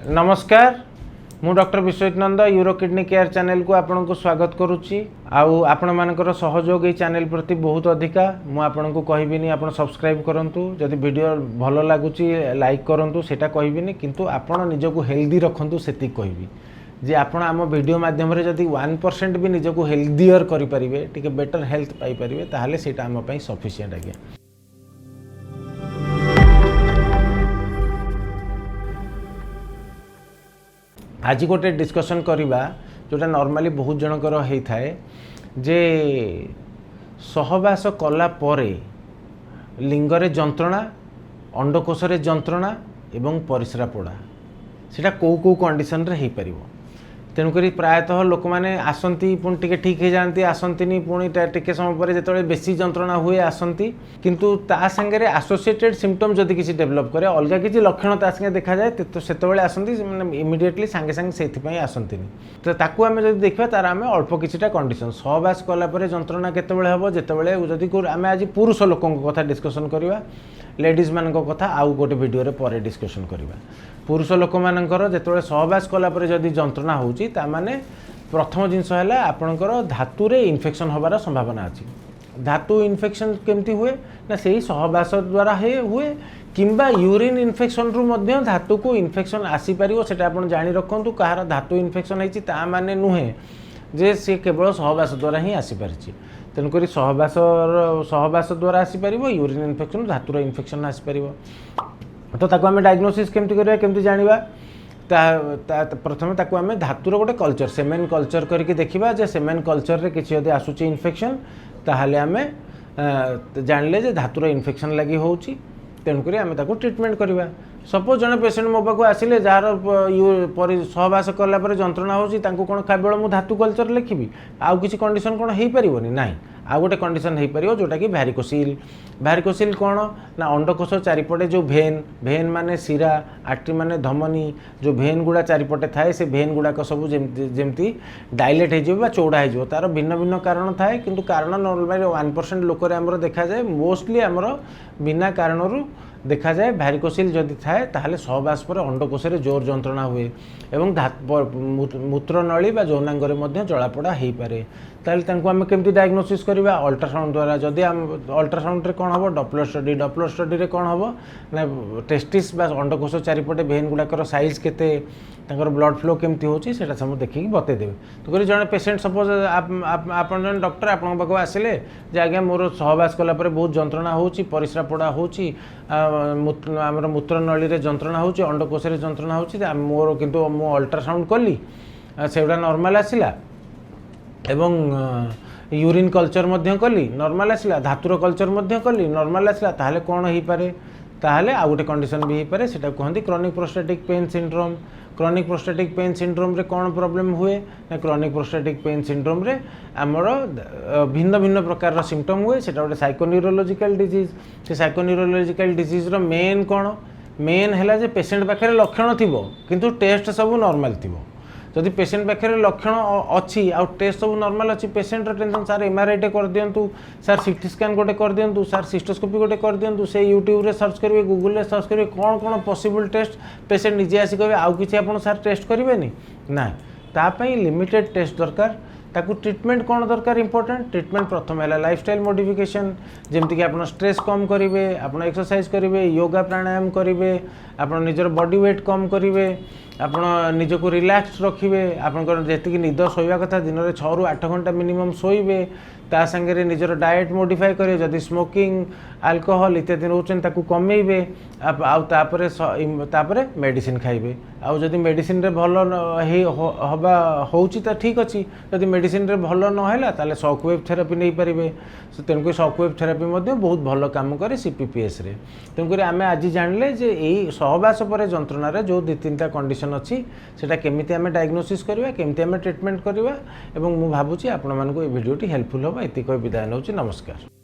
नमस्कार मु डॉक्टर विश्वजित नंद euro kidney care channel को आपन को स्वागत करुच्ची आपण मानकर सहयोग ये चैनल प्रति बहुत अधिका मु आपन को कहबिनी आपन सब्सक्राइब करंतु जदि वीडियो भलो लागुची लाइक करंतु सेटा कहबिनी किंतु आपन निज को हेल्दी रखंतु सेति कहबी जे आपण आम वीडियो माध्यम रे जदि 1% भी निज को हेल्दियर करि परिबे टिके बेटर हेल्थ पाई परिबे ताहाले सेटा आम पई सफिशिएंट आज्ञा। आज गोटे डिस्कशन करवा जोटा नॉर्मली बहुत जनकर होता है जे सहवास कला परे लिंगरे जंत्रणा अंडकोशरे जंत्रणा एवं परिस्रा पोड़ा सेटा कौ कंडीशन रे हो पार तेणुक प्रायतः लोक मैंने आसती पुणी टे ठीक हो जाती आसती पुणी टे समय पर जो बेसी जंत्रणा हुए आसती किंतु ता संगे आसोसिएटेड सिम्पटम जदि किसी डेभलप करे अलग किसी लक्षण ता संगे देखा जाए तो सेतबेले आसती माने इमिडिएटली सांगे सांगे से आसती तो ताकू आम जब देखा तार आम अल्प किसीटा कंडीशन सहवास कलापर जंत्रणा केतबेले हम जितेबाला जदि आम आज पुरुष लोकों कथा डिस्कसन करवा लेडीज मान कथा आउ गोटे वीडियो पर डिस्कसन करवा पुरुष लोक मानकर जितेबाला सहवास कलापर जदि जंत्रणा होची ता माने प्रथम जिनस है आपणकर धातु रे इन्फेक्शन होबार संभावना अच्छी धातु इन्फेक्शन केमती हुए ना सही सहवास द्वारा हुए किंबा यूरिन इन्फेक्शन रु मध्य धातु को इन्फेक्शन आसी पारिबो सेटा आपण जानि रखंतु कहार धातु इन्फेक्शन होईची ता माने नुहे जे से केवल सहवास द्वारा ही आसी पारिछि तेणुक सहवास द्वारा आसी पारिबो यूरिन इन्फेक्शन धातुर इन्फेक्शन आसी पारिबो तो ताको आमे डायग्नोसिस केमती करबा केमती जानिबा प्रथम ताको आमे धातुर गोटे कल्चर सेमेन कल्चर करके देखिबा जे सेमेन कल्चर रे किछि यदि आसुची इन्फेक्शन ताहाले आमे जानले जे धातुर इन्फेक्शन लगी होउची तेणुक आमे ताको ट्रीटमेंट करबा सपोज जने पेशेंट मो पाखु आसिले जार सहवास कला पर जंत्रणा होउची तांको कोन केवल मु धातु कल्चर लिखिबी आउ किछि कंडीशन कोन हेई परिबोनी नाही आउ गोटे कंडीशन हेई परिबो जोटा कि भ्यारिकोसिल कौन ना अंडकोश चारिपटे जो भेन माने शिरा आर्टरी माने धमनी जो भेन गुड़ा चारिपटे थाए से भेन गुड़ाक सब जमती डायलेट हो चौड़ा हो तार भिन्न भिन्न कारण थाए किंतु कारण नॉर्मली 1% लोक देखा जाए मोस्टली आमर बिना कारणरू देखा जाए भ्यारिकोसिल जदि थाए ताहले सहवास पर अंडकोश जोर जंत्रणा हुए एवं मूत्रनली बा यौनांगरे मध्य जलापोड़ा हो पारे ताहले तांको आमे केमती डायग्नोसिस करबा अल्ट्रासाउंड द्वारा जदि अल्ट्रासाउंड रे कोन हबो डॉपलर स्टडी रे कोन हबो ना टेस्टिस बा अंडकोश चारिपटे भेन गुडाकर साइज केते तांकर ब्लड फ्लो केमती होची सेटा सब देखि बते देबे तो करी जने पेशेंट सपोज आपन जन डॉक्टर आपन पाखो आसिले जे आज्ञा मोर सहवास कला पर बहुत जंत्रणा होची परिस्रा पोड़ा होची आमर मूत्रनली रे जंत्रणा होची अंडकोश रे जंत्रणा होची मोर किंतु मो अल्ट्रासाउंड कली सेटा नॉर्मल आसिला एवं यूरिन कल्चर मध्य कली नॉर्मल आसिला धातुर कल्चर मध्य कली नॉर्मल आसिला ताहले कोन हेई पारे ताहले आ गोटे कंडीशन भी हेई पारे सेटा कहंती chronic prostatic pain syndrome chronic prostatic pain syndrome रे कौन प्रॉब्लम हुए ना क्रॉनिक प्रोस्टेटिक पेन सिंड्रोम रे आमर भिन्न भिन्न प्रकार सिम्पटम हुए सेटा गोटे साइकोन्यूरोलॉजिकल डिजीज से साइकोन्यूरोलॉजिकल डिजीज रो मेन कौन मेन है जे पेशेंट पाखे लक्षण थिबो किंतु टेस्ट सब नॉर्मल थिबो जदि पेशेंट पाखे लक्षण अच्छी आउ टेस्ट सब नॉर्मल अच्छी पेशेंट टेंशन सार एमआरआई टे कर दिंतु सार सीटी स्कैन गोटे कर दिंतु सार सिस्टोस्कोपी गोटे कर दिंतु से यूट्यूब रे सर्च करेंगे गूगल रे सर्च करेंगे कौन कौन पॉसिबल टेस्ट पेशेंट निजे आसी कहे आउ किसी आप सार टेस्ट करेंगे ना तापाई लिमिटेड टेस्ट दरकार ताकू ट्रीटमेंट कौन दरकार इंपोर्टेंट ट्रीटमेंट प्रथम है लाइफस्टाइल मॉडिफिकेशन जमती कि आप स्ट्रेस कम करेंगे आप एक्सरसाइज करेंगे योगा प्राणायाम करेंगे आप निजर बॉडी वेट कम करेंगे आप निजक रिलैक्स रखिए आपंकर जी निद शोवा कथा दिन में 6 ରୁ 8 घंटा मिनिमम शोइबे ता संगे निजर डाएट मॉडिफाई करेंगे जदि स्मोकिंग अल्कोहल इत्यादि रोचन ताकू कमेबे तापरे मेडिसिन खाइबे आउ जदि मेडिसिन रे भल हवा होउची ता ठीक अछि जदि मेडिसिन रे भल न हैला ताले शॉक वेव थेरेपी नै परिबे तेणुक शॉक वेव थेरेपी मध्य बहुत भल काम करे सीपीपीएस रे तेणुक आमे आज जानले जे एई सहवास पर जंत्रणा रे जो 2-3टा कंडीशन अच्छी सेटा केमिति आमे डायग्नोसिस करबा केमिति आमे ट्रीटमेंट करबा एवं मु भाबुची आपण मानको ए वीडियोटी हेल्पफुल होबा एति कहि विदाय नउची नमस्कार।